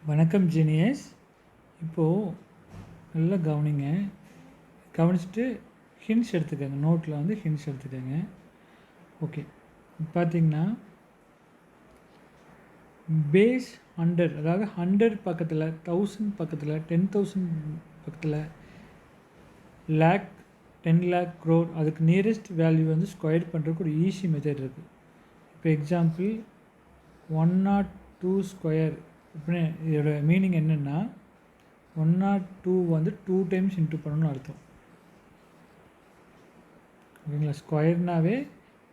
வணக்கம் ஜீனியஸ். இப்போது நல்லா கவனிங்க. கவனிச்சுட்டு ஹிண்ட்ஸ் எடுத்துக்கோங்க. நோட்டில் வந்து ஹிண்ட்ஸ் எடுத்துக்கோங்க. ஓகே, பார்த்தீங்கன்னா பேஸ் 100, அதாவது 100 பக்கத்தில், 1000 பக்கத்தில், 10,000 பக்கத்தில், லேக், 10 lakh, crore, அதுக்கு நியரஸ்ட் வேல்யூ வந்து ஸ்கொயர் பண்ணுறதுக்கு ஒரு ஈஸி மெத்தட் இருக்குது. இப்போ எக்ஸாம்பிள் 102 ஸ்கொயர். இப்போ இதோட மீனிங் என்னென்னா 102 வந்து 2 டைம்ஸ் இன்ட்டு பண்ணணும்னு அர்த்தம். ஓகேங்களா? ஸ்கொயர்னாவே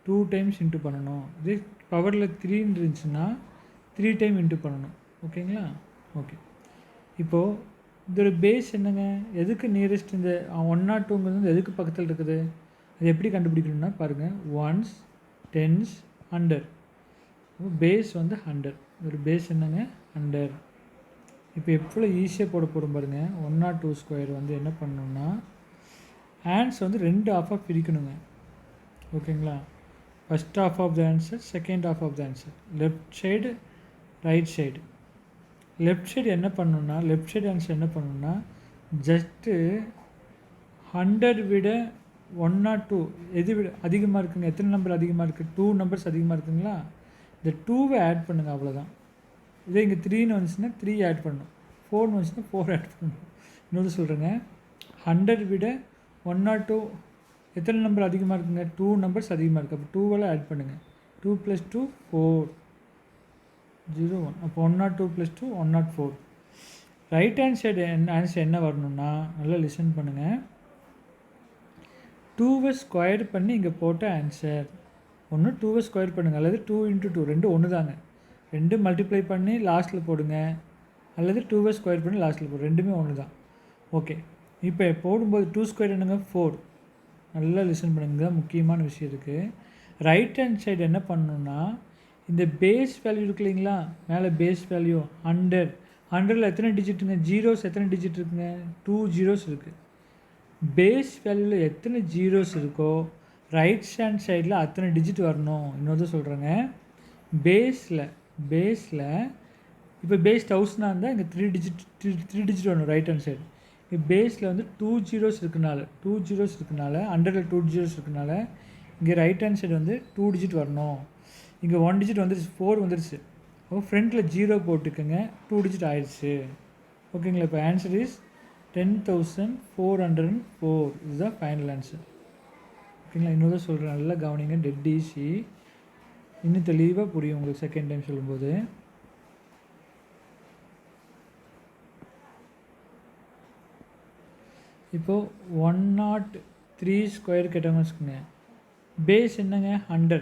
2 டைம்ஸ் இன்ட்டு பண்ணணும். இதே பவரில் 3 இருந்துச்சுன்னா 3 டைம் இன்ட்டு பண்ணணும். ஓகேங்களா? ஓகே, இப்போது இதோட பேஸ் என்னங்க? எதுக்கு நியரஸ்ட்? இந்த 102ங்கிறது எதுக்கு பக்கத்தில் இருக்குது? அது எப்படி கண்டுபிடிக்கணும்னா பாருங்கள், ஒன்ஸ், டென்ஸ், 100. பேஸ் வந்து 100. இதோட பேஸ் என்னங்க? 100. இப்போ எவ்வளோ ஈஸியாக போட போகிறோம் பாருங்கள். 102 ஸ்கொயர் வந்து என்ன பண்ணணும்னா ஆன்ஸ் வந்து 2 ஆஃபாக பிரிக்கணுங்க. ஓகேங்களா? First half of the answer, second half of the answer, left side, right side. Left side என்ன பண்ணணும்னா, லெஃப்ட் சைடு ஆன்சர் என்ன பண்ணணும்னா ஜஸ்ட்டு 100 விட 102 எது விட அதிகமாக இருக்குங்க? எத்தனை நம்பர் அதிகமாக இருக்குது? 2 நம்பர்ஸ் அதிகமாக இருக்குங்களா? இந்த 2வை ஆட் பண்ணுங்கள், அவ்வளோதான். இதே இங்கே 3ன்னு வந்துச்சுன்னா 3 ஆட் பண்ணணும், 4ன்னு வந்துச்சுன்னா 4 ஆட் பண்ணணும். இன்னொரு சொல்கிறேங்க, 100 விட 102 எத்தனை நம்பர் அதிகமாக இருக்குங்க? 2 நம்பர்ஸ் அதிகமாக இருக்குது. அப்போ 2வால் ஆட் பண்ணுங்கள். 2 + 2 4, 0 1. அப்போ 102 + 2 104. ரைட் ஹேண்ட் சைடு ஆன்சர் என்ன வரணும்னா, நல்லா லிசன் பண்ணுங்கள். 2வை ஸ்கொயர் பண்ணி இங்கே போட்ட ஆன்சர். ஒன்று 2வை ஸ்கொயர் பண்ணுங்கள், அல்லது 2 × 2, ரெண்டு ஒன்று தாங்க. 2 மல்டிப்ளை பண்ணி லாஸ்ட்டில் போடுங்க, அல்லது 2வை ஸ்கொயர் பண்ணி லாஸ்ட்டில் போடு, ரெண்டுமே ஒன்று தான். ஓகே, இப்போ போடும்போது 2 ஸ்கொயர் என்னங்க? 4. நல்லா லிசன் பண்ணுங்க, முக்கியமான விஷயம் இருக்குது. ரைட் ஹேண்ட் சைடு என்ன பண்ணணுன்னா, இந்த பேஸ் வேல்யூ இருக்கு இல்லைங்களா? மேலே பேஸ் வேல்யூ 100. 100ல் எத்தனை டிஜிட்டுங்க? ஜீரோஸ் எத்தனை டிஜிட் இருக்குங்க? 2 ஜீரோஸ் இருக்குது. பேஸ் வேல்யூவில் எத்தனை ஜீரோஸ் இருக்கோ ரைட் ஹேண்ட் சைடில் அத்தனை டிஜிட் வரணும். இன்னொரு சொல்கிறேங்க, பேஸில் இப்போ பேஸ் 1000 இருந்தால் இங்கே 3 டிஜிட் வரணும் ரைட் ஹேண்ட் சைடு. இப்போ பேஸில் வந்து 2 ஜீரோஸ் இருக்கனால 100ல் 2 ஜீரோஸ் இருக்கனால இங்கே ரைட் ஹேண்ட் சைடு வந்து 2 டிஜிட் வரணும். இங்கே 1 டிஜிட் வந்துருச்சு, 4 வந்துருச்சு. அப்போ ஃப்ரண்ட்டில் 0 போட்டுக்கோங்க, 2 டிஜிட் ஆயிடுச்சு. ஓகேங்களா? இப்போ ஆன்சர் இஸ் 10,404. இதுதான் ஃபைனல் ஆன்சர். ஓகேங்களா? இன்னொரு சொல்கிறேன், நல்லா கவனிங்க, டெட் ஈஸி. இன்னும் தெளிவாக புரியும் உங்களுக்கு செகண்ட் டைம் சொல்லும்போது. இப்போது 103 ஸ்கொயர் கேட்டாங்கன்னு வச்சுக்கோங்க. பேஸ் என்னங்க? 100.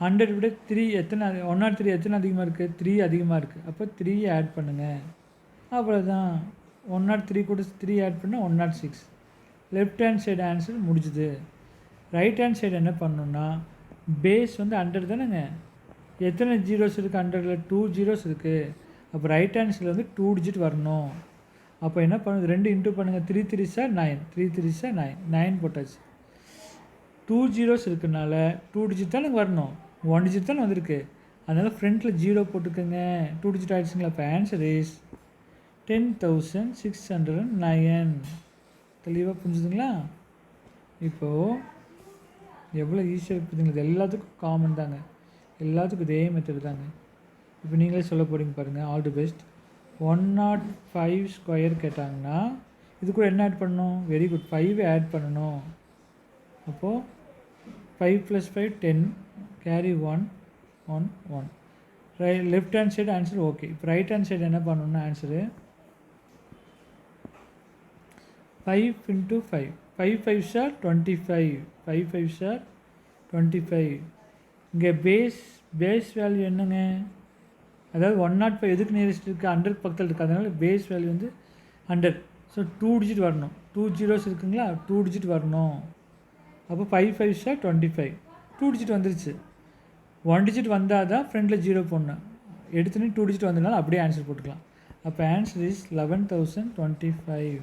100 விட 3 எத்தனை? 103 எத்தனை அதிகமாக இருக்குது? 3 அதிகமாக இருக்குது. அப்போ 3 ஆட் பண்ணுங்கள், அவ்வளோதான். 103 கூட 3 ஆட் பண்ணால் 106. லெஃப்ட் ஹேண்ட் சைடு ஆன்சர் முடிஞ்சுது. ரைட் ஹேண்ட் சைடு என்ன பண்ணணுன்னா, பேஸ் வந்து 100 தானேங்க. எத்தனை ஜீரோஸ் இருக்குது? 100ல் 2 ஜீரோஸ் இருக்குது. அப்போ ரைட் ஹேண்ட் சைடில் வந்து 2 டிஜிட் வரணும். அப்போ என்ன பண்ணுது? 2 இன்ட்டு பண்ணுங்கள். 3 3 சார் 9, 3 3 சார் 9, 9 போட்டாச்சு. 2 ஜீரோஸ் இருக்கனால 2 டிஜிட் தானே வரணும், 1 டிஜிட் தானே வந்திருக்கு. அதனால் ஃப்ரண்ட்டில் 0 போட்டுக்கோங்க, 2 டிஜிட் ஆகிடுச்சுங்களா? இப்போ ஆன்சர் இஸ் 10,609. தெளிவாக புரிஞ்சுதுங்களா? இப்போது எவ்வளோ ஈஸியாக இருக்குதுங்க. இது எல்லாத்துக்கும் காமன் தாங்க, எல்லாத்துக்கும் இதே மெத்தட் தாங்க. இப்போ நீங்களே சொல்ல போகிறீங்க பாருங்கள். All the best. 105 ஸ்கொயர் கேட்டாங்கன்னா இது கூட என்ன ஆட் பண்ணணும்? வெரி குட், 5 ஆட் பண்ணணும். அப்போது 5 + 5 10, carry 1 1 1. Left hand side answer okay. இப்போ ரைட் ஹேண்ட் சைடு என்ன பண்ணணும்னா answer 5 × 5, 5 5s are 25, 5 5s are 25. இங்கே பேஸ் வேல்யூ என்னங்க? அதாவது 105 எதுக்கு நியரஸ்ட் இருக்குது? 100 பக்கத்தில் இருக்குது. அதனால் பேஸ் வேல்யூ வந்து 100. ஸோ 2 டிஜிட் வரணும். 2 ஜீரோஸ் இருக்குங்களா? 2 டிஜிட் வரணும். அப்போ 5 5s are 25. 2 டிஜிட் வந்துருச்சு. 1 டிஜிட் வந்தால் தான் ஃப்ரண்ட்டில் 0 போடணும். எடுத்துன்னு 2 டிஜிட் வந்ததுனால அப்படியே ஆன்சர் போட்டுக்கலாம். அப்போ ஆன்சர் இஸ் 11,025.